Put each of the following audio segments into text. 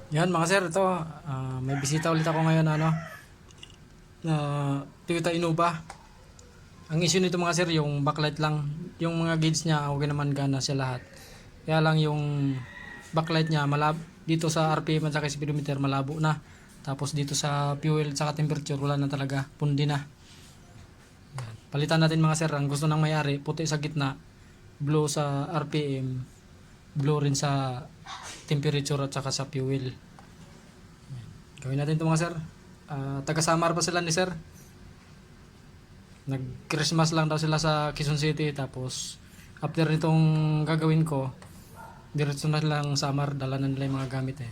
Yan mga sir, ito may bisita ulit ako ngayon na Toyota Innova. Ang issue nito mga sir, yung backlight lang. Yung mga gauge niya, okay naman, gana siya lahat. Kaya lang yung backlight niya dito sa RPM at saka speedometer malabo na. Tapos dito sa fuel at saka temperature wala na talaga, pundi na. Yan. Palitan natin mga sir, ang gusto ng may-ari, puti sa gitna, blue sa RPM, blue rin sa temperature at saka sa fuel. Gawin natin ito mga sir. Taga Samar pa sila ni sir. Nag Christmas lang daw sila sa Quezon City. Tapos after nitong gagawin ko, diretso na lang Samar, dala na nila yung mga gamit eh.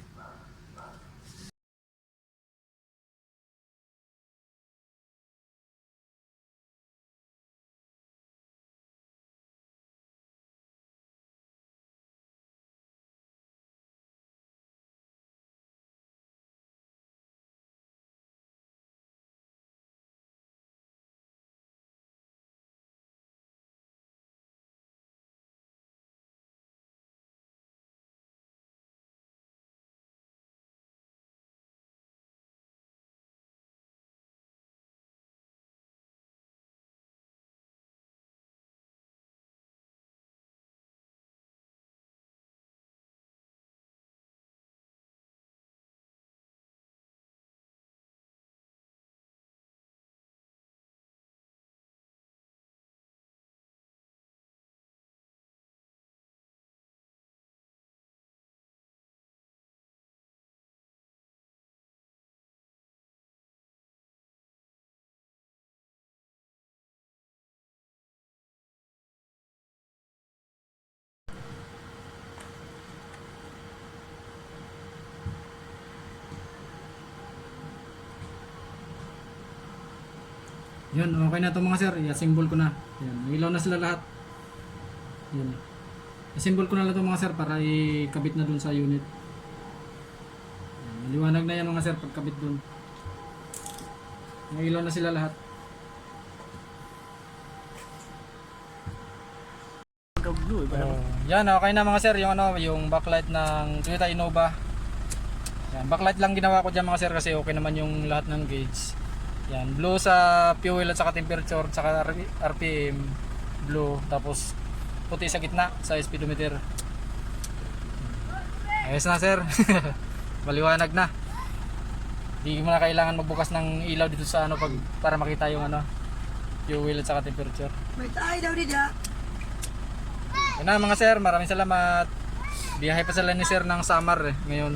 Yun, okay na ito mga sir. I-assemble ko na. Yan, ilaw na sila lahat. Yan. I-assemble ko na lang ito mga sir para ikabit na dun sa unit. Yan, maliwanag na yan mga sir pagkabit dun. Ilaw na sila lahat. Yan, okay na mga sir yung yung backlight ng Toyota Innova. Yan, backlight lang ginawa ko diyan mga sir kasi okay naman yung lahat ng gauge. Yan, blue sa fuel at saka temperature, saka RPM, blue, tapos puti sa gitna sa speedometer. Ayos na sir. Maliwanag na. Hindi mo na kailangan magbukas ng ilaw dito sa para makita yung fuel at saka temperature. May tayo daw dito. Yan na mga sir, maraming salamat. Biyahe pa sila ni sir ng Samar ngayon.